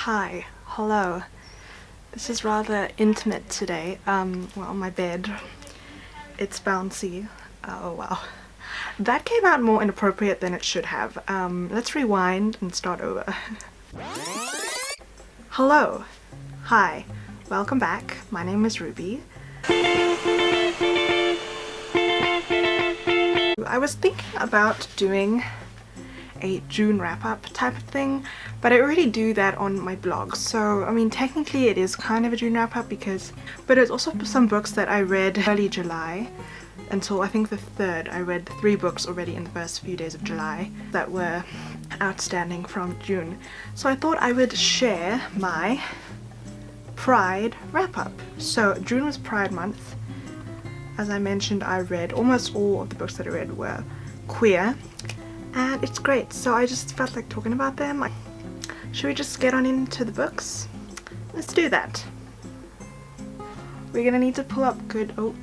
Hi, hello. This is rather intimate today. Well, my bed. It's bouncy. Oh wow. That came out more inappropriate than it should have. Let's rewind and start over. Hello. Hi. Welcome back. My name is Ruby. I was thinking about doing a June wrap-up type of thing, but I already do that on my blog, so I mean technically it is kind of a June wrap-up but it's also some books that I read early July until I think the 3rd. I read 3 books already in the first few days of July that were outstanding from June, so I thought I would share my Pride wrap-up. So June was Pride month. As I mentioned, I read almost all of the books that I read were queer, and it's great, so I just felt like talking about them. Should we just get on into the books? Let's do that. We're gonna need to pull up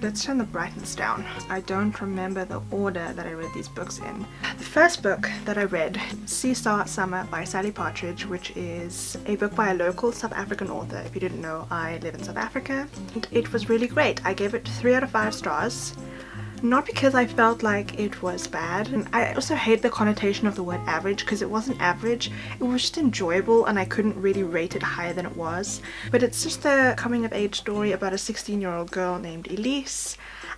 let's turn the brightness down. I don't remember the order that I read these books in. The first book that I read, Sea Star Summer by Sally Partridge, which is a book by a local South African author. If you didn't know, I live in South Africa. And it was really great. I gave it 3 out of 5 stars. Not because I felt like it was bad, and I also hate the connotation of the word average because it wasn't average, it was just enjoyable and I couldn't really rate it higher than it was. But it's just a coming of age story about a 16-year-old girl named Elise,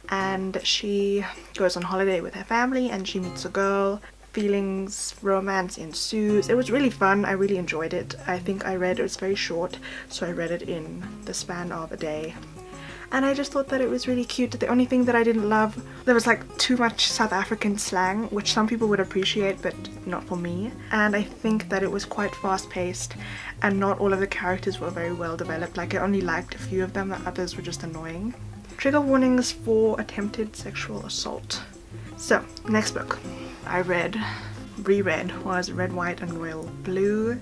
and she goes on holiday with her family and she meets a girl. Feelings, romance ensues. It was really fun. I really enjoyed it. I think it was very short, so I read it in the span of a day. And I just thought that it was really cute. The only thing that I didn't love, there was like too much South African slang, which some people would appreciate, but not for me. And I think that it was quite fast-paced, and not all of the characters were very well developed. Like, I only liked a few of them, the others were just annoying. Trigger warnings for attempted sexual assault. So, next book I reread was Red, White and Royal Blue.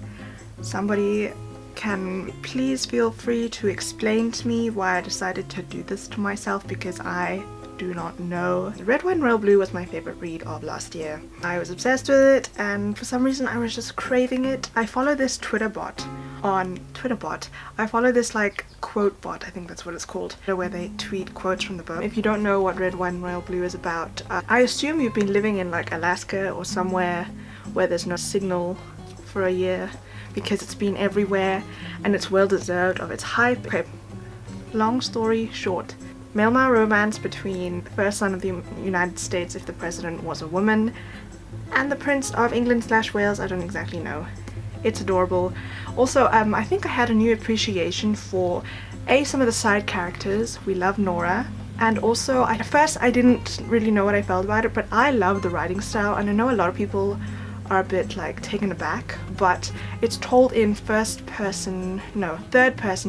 Somebody can please feel free to explain to me why I decided to do this to myself, because I do not know. Red, White and Royal Blue was my favorite read of last year. I was obsessed with it, and for some reason I was just craving it. I follow this Twitter bot. I follow this like quote bot, I think that's what it's called, where they tweet quotes from the book. If you don't know what Red, White and Royal Blue is about, I assume you've been living in like Alaska or somewhere where there's no signal for a year, because it's been everywhere and it's well deserved of its hype. Okay, long story short, male-male romance between the first son of the United States, if the president was a woman, and the Prince of England/Wales. I don't exactly know. It's adorable. Also, I think I had a new appreciation for some of the side characters. We love Nora. And also, at first I didn't really know what I felt about it, but I love the writing style, and I know a lot of people are a bit like taken aback, but it's told in third person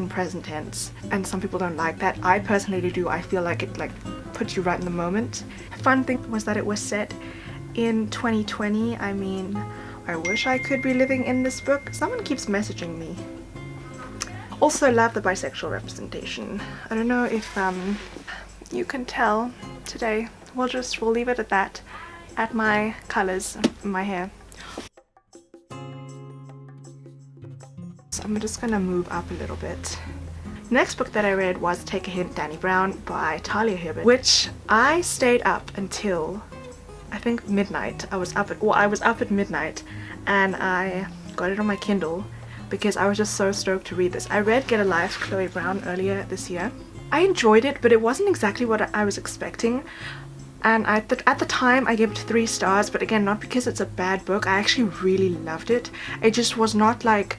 present tense, and some people don't like that. I personally do. I feel like it like puts you right in the moment. Fun thing was that it was set in 2020. I mean, I wish I could be living in this book. Someone keeps messaging me. Also love the bisexual representation. I don't know if you can tell today. We'll leave it at that, at my colors in my hair. So I'm just gonna move up a little bit. The next book that I read was Take a Hint, Danny Brown by Talia Hibbert, which I stayed up until I think midnight. I was up at midnight, and I got it on my Kindle because I was just so stoked to read this. I read Get a Life, Chloe Brown, earlier this year. I enjoyed it, but it wasn't exactly what I was expecting. And at the time I gave it 3 stars, but again, not because it's a bad book. I actually really loved it. It just was not like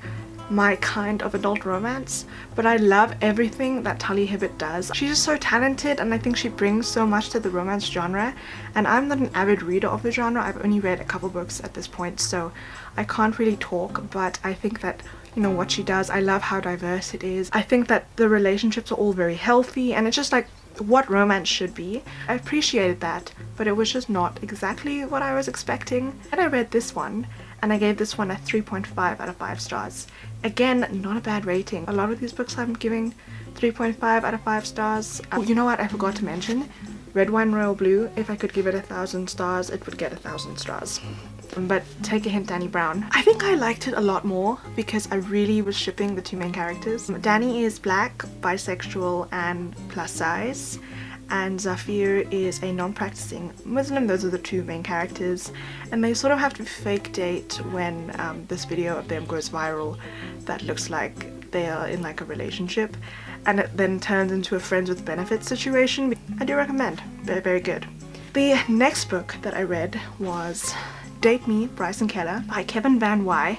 my kind of adult romance, but I love everything that Talia Hibbert does. She's just so talented, and I think she brings so much to the romance genre, and I'm not an avid reader of the genre. I've only read a couple books at this point, so I can't really talk, but I think that, you know, what she does, I love how diverse it is. I think that the relationships are all very healthy, and it's just like what romance should be. I appreciated that, but it was just not exactly what I was expecting. And I read this one, and I gave this one a 3.5 out of 5 stars. Again, not a bad rating. A lot of these books I'm giving 3.5 out of 5 stars. You know what, I forgot to mention, Red, White and Royal Blue, if I could give it 1,000 stars, it would get 1,000 stars. but take a hint, Danny Brown. I think I liked it a lot more because I really was shipping the two main characters. Danny is black, bisexual, and plus size, and Zafir is a non-practicing Muslim. Those are the two main characters, and they sort of have to fake date when this video of them goes viral that looks like they are in like a relationship, and it then turns into a friends with benefits situation. I do recommend. Very, very good. The next book that I read was Date Me, Bryson Keller by Kevin Van Wy,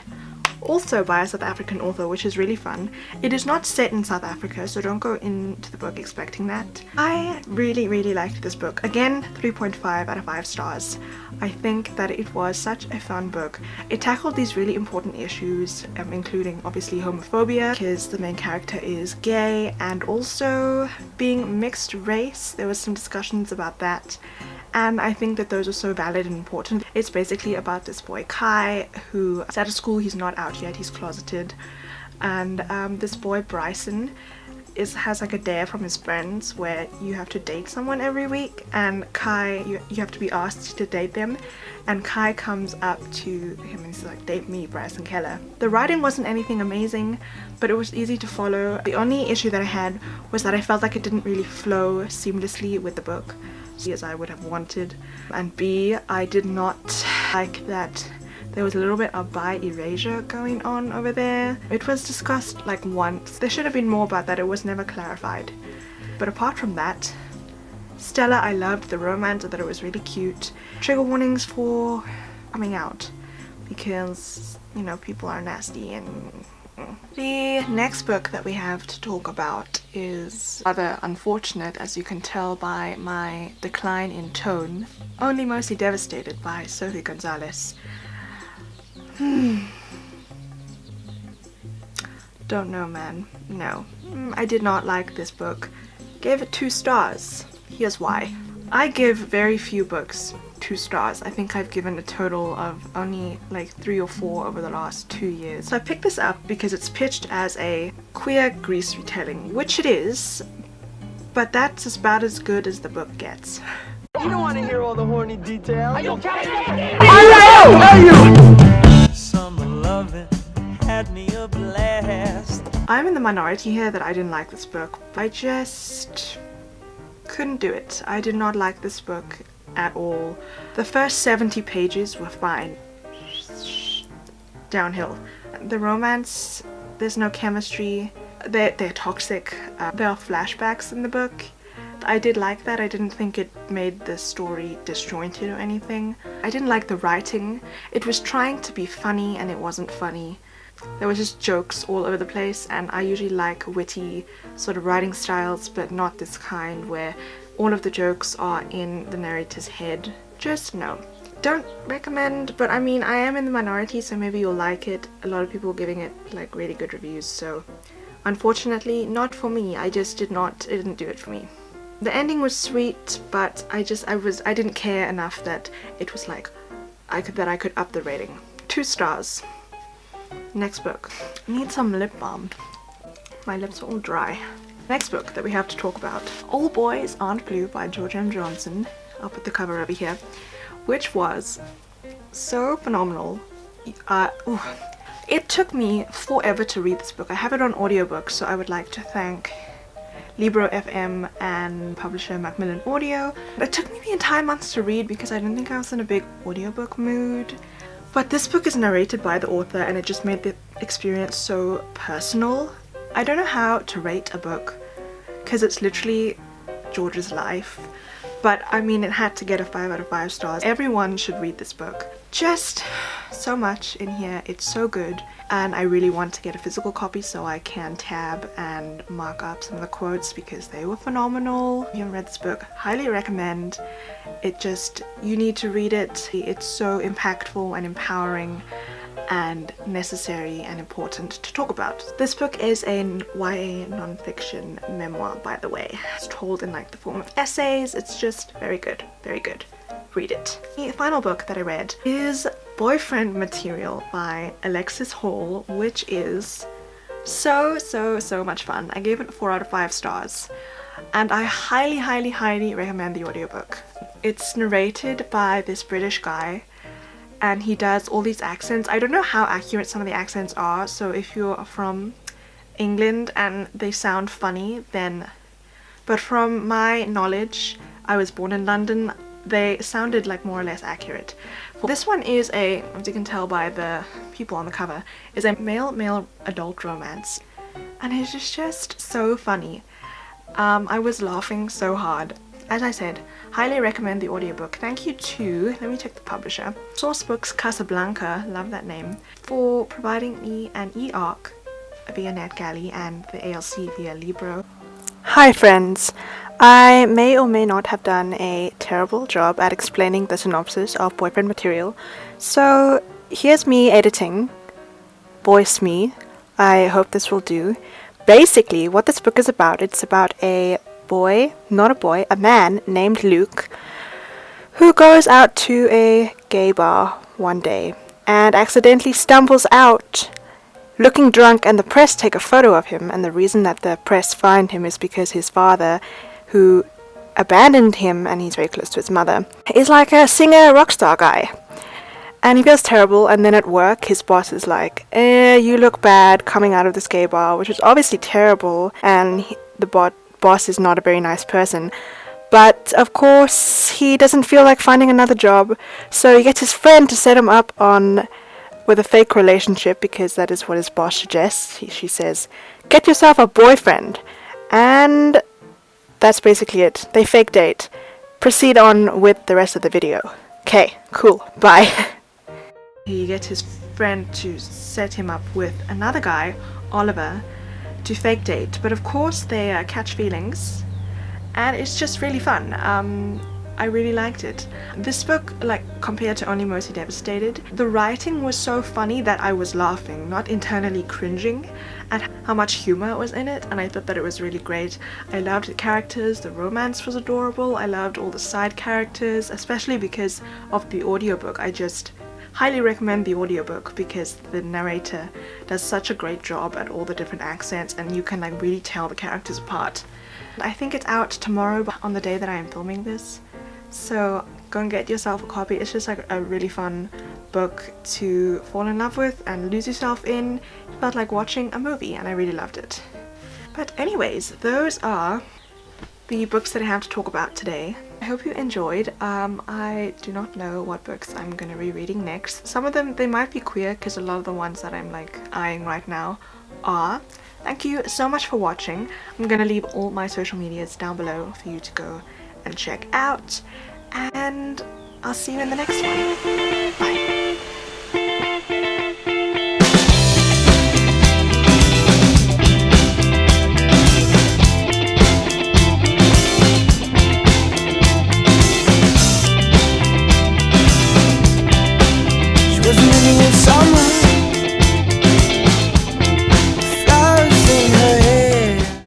also by a South African author, which is really fun. It is not set in South Africa, so don't go into the book expecting that. I really, really liked this book. Again, 3.5 out of 5 stars. I think that it was such a fun book. It tackled these really important issues, including obviously homophobia, because the main character is gay, and also being mixed race. There was some discussions about that, and I think that those are so valid and important. It's basically about this boy Kai, who is at a school. He's not out yet, he's closeted, and this boy Bryson has like a dare from his friends where you have to date someone every week, and Kai, you have to be asked to date them, and Kai comes up to him and he's like, date me, Bryson Keller. The writing wasn't anything amazing, but it was easy to follow. The only issue that I had was that I felt like it didn't really flow seamlessly with the book as I would have wanted, and B, I did not like that there was a little bit of bi erasure going on over there. It was discussed like once. There should have been more about that. It was never clarified. But apart from that, Stella, I loved the romance. I thought it was really cute. Trigger warnings for coming out because, you know, people are nasty. And the next book that we have to talk about is rather unfortunate, as you can tell by my decline in tone. Only Mostly Devastated by Sophie Gonzalez. Don't know, man. No. I did not like this book. Gave it 2 stars. Here's why. I give very few books 2 stars. I think I've given a total of only like 3 or 4 over the last 2 years. So I picked this up because it's pitched as a queer Grease retelling, which it is, but that's about as good as the book gets. You don't want to hear all the horny details. Are you kidding? Summer loving had me a blast. I'm in the minority here that I didn't like this book. I just couldn't do it. I did not like this book at all. The first 70 pages were fine. Downhill. The romance, there's no chemistry. They're toxic. There are flashbacks in the book. I did like that. I didn't think it made the story disjointed or anything. I didn't like the writing. It was trying to be funny and it wasn't funny. There was just jokes all over the place, and I usually like witty sort of writing styles, but not this kind where all of the jokes are in the narrator's head. Just no. Don't recommend, but I mean, I am in the minority, so maybe you'll like it. A lot of people are giving it like really good reviews, so unfortunately not for me. It didn't do it for me. The ending was sweet, but I didn't care enough that it was like I could up the rating. 2 stars. Next book. I need some lip balm. My lips are all dry. Next book that we have to talk about. All Boys Aren't Blue by George M. Johnson. I'll put the cover over here. Which was so phenomenal. It took me forever to read this book. I have it on audiobook, so I would like to thank Libro FM and publisher Macmillan Audio. It took me the entire month to read because I didn't think I was in a big audiobook mood. But this book is narrated by the author, and it just made the experience so personal. I don't know how to rate a book because it's literally George's life, but I mean, it had to get a 5 out of 5 stars. Everyone should read this book. Just so much in here. It's so good, and I really want to get a physical copy so I can tab and mark up some of the quotes because they were phenomenal. If you haven't read this book, highly recommend. You need to read it. It's so impactful and empowering and necessary and important to talk about. This book is a YA non-fiction memoir, by the way. It's told in like the form of essays. It's just very good, very good. Read it. The final book that I read is Boyfriend Material by Alexis Hall, which is so much fun. I gave it 4 out of 5 stars, and I highly recommend the audiobook. It's narrated by this British guy, and he does all these accents. I don't know how accurate some of the accents are, so if you're from England and they sound funny, then, but from my knowledge, I was born in London, they sounded like more or less accurate. This one is a, as you can tell by the people on the cover, is a male adult romance, and it's just so funny. I was laughing so hard. As I said, highly recommend the audiobook. Thank you to, let me check the publisher, Sourcebooks Casablanca, love that name, for providing me an e-arc via NetGalley and the ALC via Libro. Hi friends! I may or may not have done a terrible job at explaining the synopsis of Boyfriend Material, so here's me editing. Voice me. I hope this will do. Basically, what this book is about, it's about a boy, not a boy, a man named Luke, who goes out to a gay bar one day and accidentally stumbles out looking drunk, and the press take a photo of him, and the reason that the press find him is because his father, who abandoned him, and he's very close to his mother, is like a singer rock star guy. And he feels terrible, and then at work his boss is like, you look bad coming out of this gay bar, which is obviously terrible, and the boss is not a very nice person. But of course he doesn't feel like finding another job, so he gets his friend to set him up with a fake relationship, because that is what his boss suggests. She says, get yourself a boyfriend. And that's basically it. They fake date. Proceed on with the rest of the video. Okay, cool, bye. He gets his friend to set him up with another guy, Oliver, to fake date. But of course they catch feelings, and it's just really fun. I really liked it. This book, like, compared to Only Mostly Devastated, the writing was so funny that I was laughing, not internally cringing at how much humor was in it, and I thought that it was really great. I loved the characters, the romance was adorable, I loved all the side characters, especially because of the audiobook. I just highly recommend the audiobook because the narrator does such a great job at all the different accents, and you can like really tell the characters apart. I think it's out tomorrow on the day that I am filming this, so go and get yourself a copy. It's just like a really fun book to fall in love with and lose yourself in. It felt like watching a movie, and I really loved it. But anyways, those are the books that I have to talk about today. I hope you enjoyed. I do not know what books I'm gonna be reading next. Some of them, they might be queer, because a lot of the ones that I'm like eyeing right now are. Thank you so much for watching. I'm gonna leave all my social medias down below for you to go and check out, and I'll see you in the next one. Bye.